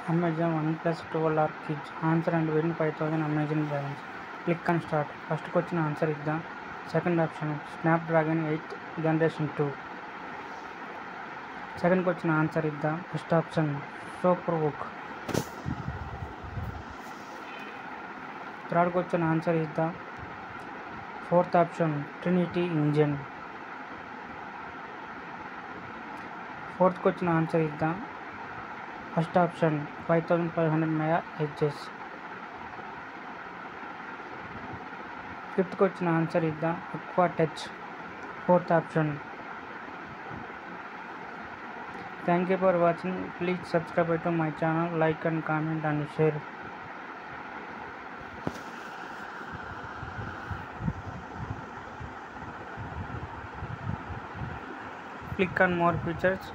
Amazon OnePlus 12 or Kids. Answer and win 5,000 Amazon balance. Click and start. First question answer is the second option Snapdragon 8th generation 2. Second question answer is the first option Superbook. Third question answer is the fourth option Trinity engine. Fourth question answer is the first option 5500 mAh. Fifth question answer is the Aqua Touch. Fourth option. Thank you for watching. Please subscribe to my channel, like and comment and share. Click on more features.